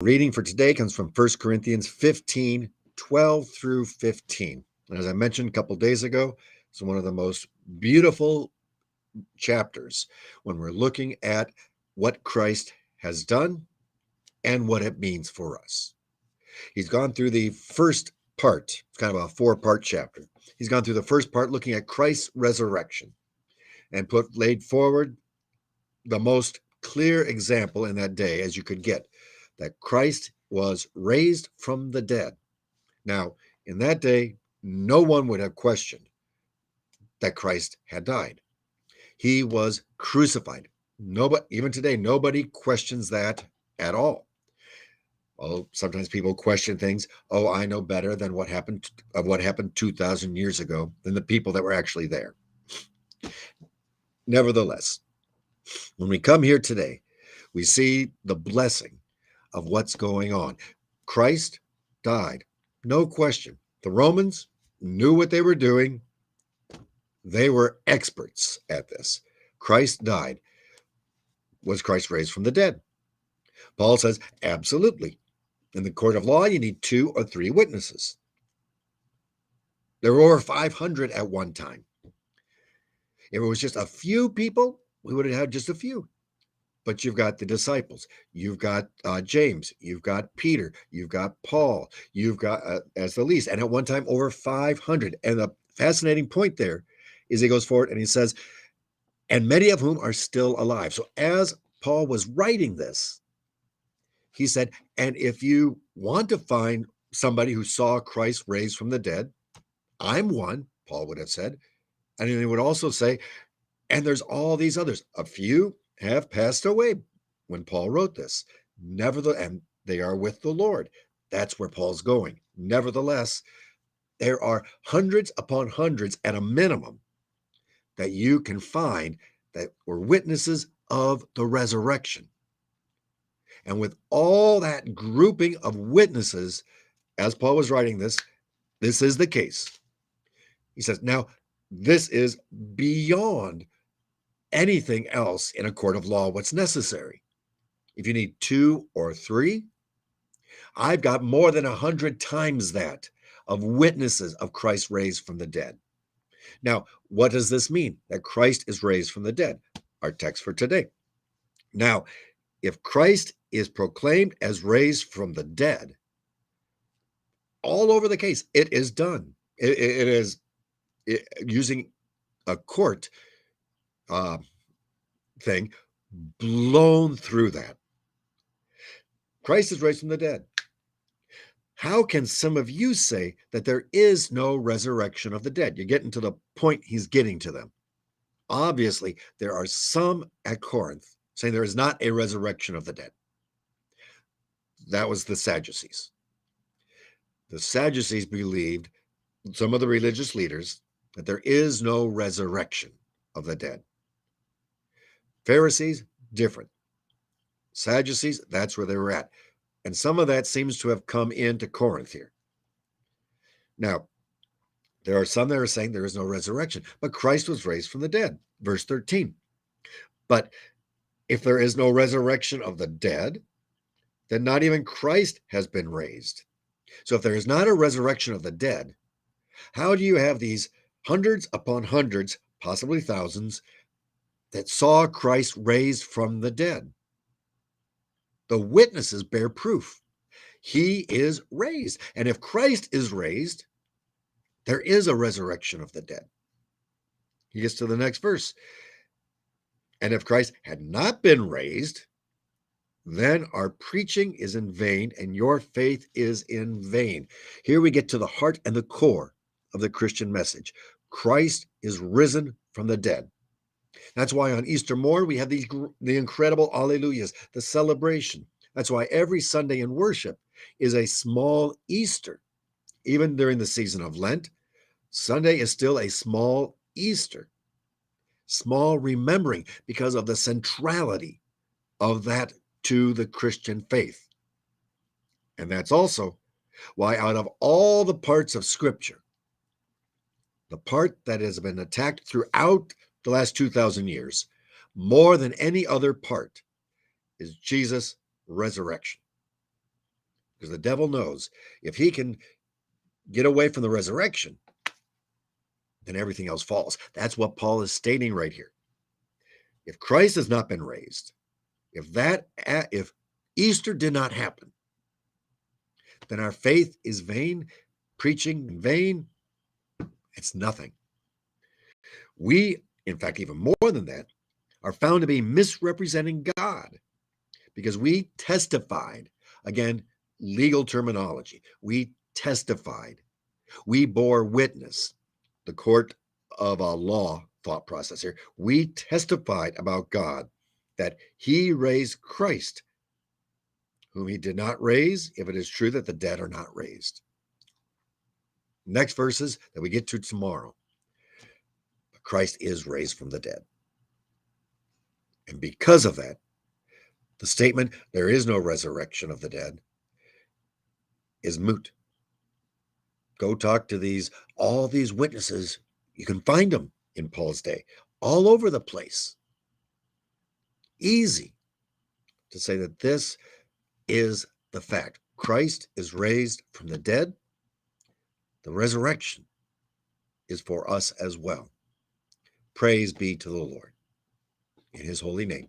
Reading for today comes from 1 Corinthians 15, 12 through 15. And as I mentioned a couple days ago, it's one of the most beautiful chapters when we're looking at what Christ has done and what it means for us. He's gone through the first part, it's kind of a four-part chapter. He's gone through the first part looking at Christ's resurrection and laid forward the most clear example in that day as you could get, that Christ was raised from the dead. Now, in that day, no one would have questioned that Christ had died. He was crucified. Nobody, even today, nobody questions that at all. Although sometimes people question things. Oh, I know better than what happened 2,000 years ago than the people that were actually there. Nevertheless, when we come here today, we see the blessing of what's going on. Christ died, no question. The Romans knew what they were doing. They were experts at this. Christ died. Was Christ raised from the dead? Paul says, absolutely. In the court of law, you need 2 or 3 witnesses. There were over 500 at one time. If it was just a few people, we would have had just a few. But you've got the disciples, you've got James, you've got Peter, you've got Paul, you've got as the least, and at one time over 500. And the fascinating point there is he goes forward and he says, and many of whom are still alive. So as Paul was writing this, he said, and if you want to find somebody who saw Christ raised from the dead, I'm one, Paul would have said. And he would also say, and there's all these others. A few have passed away when Paul wrote this. Nevertheless, and they are with the Lord. That's where Paul's going. Nevertheless, there are hundreds upon hundreds at a minimum that you can find that were witnesses of the resurrection. And with all that grouping of witnesses, as Paul was writing this is the case. He says, now, this is beyond anything else in a court of law what's necessary. If you need 2 or 3, I've got more than 100 times that of witnesses of Christ raised from the dead. Now, what does this mean? That Christ is raised from the dead. Our text for today. Now, if Christ is proclaimed as raised from the dead, all over the case, it is done. It is using a court thing, blown through that. Christ is raised from the dead. How can some of you say that there is no resurrection of the dead? You're getting to the point he's getting to them. Obviously, there are some at Corinth saying there is not a resurrection of the dead. That was the Sadducees. The Sadducees believed, some of the religious leaders, that there is no resurrection of the dead. Pharisees, different. Sadducees, that's where they were at. And some of that seems to have come into Corinth here. Now, there are some that are saying there is no resurrection, but Christ was raised from the dead. Verse 13. But if there is no resurrection of the dead, then not even Christ has been raised. So if there is not a resurrection of the dead, how do you have these hundreds upon hundreds, possibly thousands, that saw Christ raised from the dead? The witnesses bear proof. He is raised. And if Christ is raised, there is a resurrection of the dead. He gets to the next verse. And if Christ had not been raised, then our preaching is in vain and your faith is in vain. Here we get to the heart and the core of the Christian message. Christ is risen from the dead. That's why on Easter morn we have the incredible Alleluias, the celebration. That's why every Sunday in worship is a small Easter. Even during the season of Lent, Sunday is still a small Easter. Small remembering because of the centrality of that to the Christian faith. And that's also why out of all the parts of Scripture, the part that has been attacked throughout the last 2,000 years, more than any other part, is Jesus' resurrection. because the devil knows if he can get away from the resurrection, then everything else falls. That's what Paul is stating right here. If Christ has not been raised, if Easter did not happen, then our faith is vain, preaching in vain. It's nothing. We, in fact, even more than that, are found to be misrepresenting God because we testified, again, legal terminology. We testified. We bore witness, the court of a law thought process here. We testified about God that he raised Christ, whom he did not raise, if it is true that the dead are not raised. Next verses that we get to tomorrow. Christ is raised from the dead. And because of that, the statement, there is no resurrection of the dead, is moot. Go talk to all these witnesses. You can find them in Paul's day, all over the place. Easy to say that this is the fact. Christ is raised from the dead. The resurrection is for us as well. Praise be to the Lord in his holy name.